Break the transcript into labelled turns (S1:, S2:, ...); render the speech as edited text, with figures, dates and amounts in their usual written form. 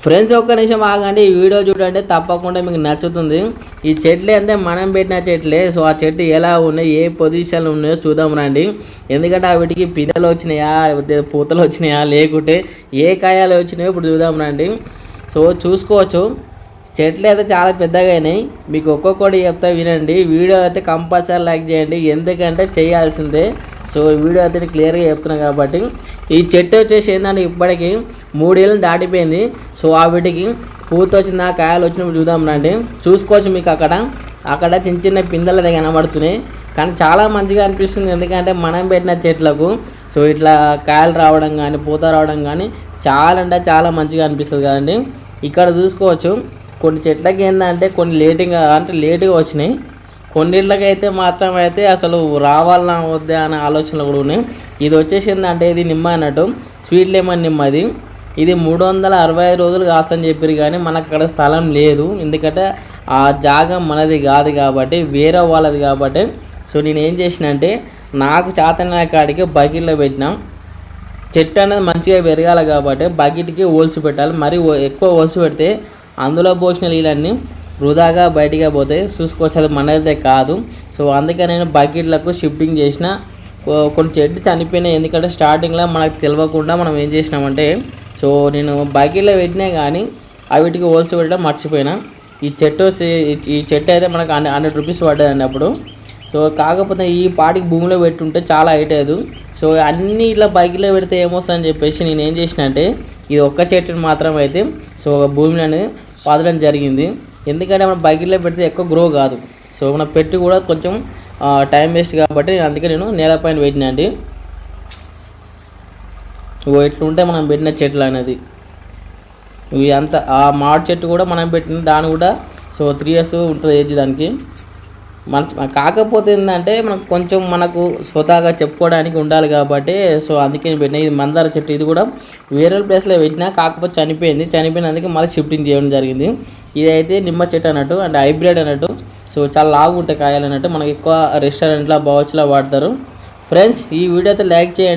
S1: Friends ఒక్క నిమిషం ఆగండి, ఈ వీడియో చూడండి, తప్పకుండా మీకు నచ్చుతుంది. ఈ చెట్లు అంటే మనం పెట్టిన చెట్లే. సో ఆ చెట్టు ఎలా ఉన్నాయి, ఏ పొజిషన్లో ఉన్నాయో చూద్దాం రండి. ఎందుకంటే వీటికి పిందెలు వచ్చినాయా, పూతలు వచ్చినాయా, లేకుంటే ఏ కాయాలు వచ్చినాయో ఇప్పుడు చూద్దాం రండి. సో చూసుకోవచ్చు, చెట్లు అయితే చాలా పెద్దగా అయినాయి. మీకు ఒక్కొక్కటి చెప్తా వినండి. వీడియో అయితే కంపల్సరీ లైక్ చేయండి, ఎందుకంటే చేయాల్సిందే. సో వీడియో అయితే క్లియర్గా చెప్తున్నాను కాబట్టి. ఈ చెట్టు వచ్చేసి ఏంటంటే ఇప్పటికీ 3 ఏళ్ళు దాటిపోయింది. సో ఆ వీటికి పూత వచ్చిన కాయలు వచ్చినప్పుడు చూద్దాం రండి. చూసుకోవచ్చు, మీకు అక్కడ చిన్న చిన్న పిందెలు అయితే కనబడుతున్నాయి. కానీ చాలా మంచిగా అనిపిస్తుంది, ఎందుకంటే మనం పెట్టిన చెట్లకు సో ఇట్లా కాయలు రావడం కానీ పూత రావడం కానీ చాలా అంటే చాలా మంచిగా అనిపిస్తుంది కదండి. ఇక్కడ చూసుకోవచ్చు, కొన్ని చెట్లకి ఏంటంటే కొన్ని లేటుగా వచ్చినాయి. కొన్నిళ్ళకైతే మాత్రం అయితే అసలు రావాలన్నా వద్దా అనే ఆలోచనలు కూడా ఉన్నాయి. ఇది వచ్చేసి ఏంటంటే ఇది నిమ్మ అన్నట్టు, స్వీట్ లెమన్ నిమ్మ. ఇది 365 రోజులు కాస్తని చెప్పారు, కానీ మనకు అక్కడ స్థలం లేదు. ఎందుకంటే ఆ జాగా మనది కాదు కాబట్టి, వేరే వాళ్ళది కాబట్టి. సో నేను ఏం చేసిన అంటే నాకు చేతన కాడికి బకెట్లో పెట్టినా. చెట్టు అనేది మంచిగా పెరగాలి కాబట్టి బకెట్కి హోల్స్ పెట్టాలి. మరీ ఎక్కువ హోల్స్ పెడితే అందులో పోసిన నీళ్ళన్నీ వృధాగా బయటికి పోతాయి. చూసుకోవచ్చు, అది మనదే కాదు. సో అందుకే నేను బకెట్లకు షిఫ్టింగ్ చేసిన. కొన్ని చెట్లు చనిపోయినాయి, ఎందుకంటే స్టార్టింగ్లో మనకు తెలియకుండా మనం ఏం చేసినామంటే, సో నేను బకెట్లో పెట్టినా కానీ వీటికి హోల్స్ పెట్టడం మర్చిపోయినా. ఈ చెట్టు అయితే మనకు 100 రూపీస్ పడ్డదండి అప్పుడు. సో కాకపోతే ఈ పాటికి భూమిలో పెట్టుంటే చాలా హైట్ అయ్యేది. సో అన్నీ ఇట్లా బకెట్లో పెడితే ఏమొస్తుందని చెప్పేసి నేను ఏం చేసిన అంటే ఇది ఒక్క చెట్టుని మాత్రం అయితే సో భూమిలో అనేది పాదడం జరిగింది. ఎందుకంటే మనం బకెట్లో పెడితే ఎక్కువ గ్రో కాదు. సో మన పెట్టి కూడా కొంచెం టైం వేస్ట్ కాబట్టి అందుకే నేను నేలపైన పెట్టినా అండి. ఇట్లుంటే మనం పెట్టిన చెట్లు అనేది ఇవి అంతా. ఆ మామిడి చెట్టు కూడా మనం పెట్టిన దాని కూడా సో 3 years ఉంటుంది ఏజ్ దానికి. కాకపోతే ఏంటంటే మనకు స్వతహాగా చెప్పుకోవడానికి ఉండాలి కాబట్టి సో అందుకే నేను పెట్టిన. ఇది మందార చెట్టు, ఇది కూడా వేరే ప్లేస్లో పెట్టినా, కాకపోతే చనిపోయినందుకు మళ్ళీ షిఫ్టింగ్ చేయడం జరిగింది. ఇదైతే నిమ్మ చెట్టు అన్నట్టు, అంటే హైబ్రిడ్ అన్నట్టు. సో చాలా లావు ఉంటాయి కాయలు అన్నట్టు. మనకి ఎక్కువ రెస్టారెంట్లో బౌచ్లో వాడతారు. ఫ్రెండ్స్ ఈ వీడియో అయితే లైక్ చేయండి.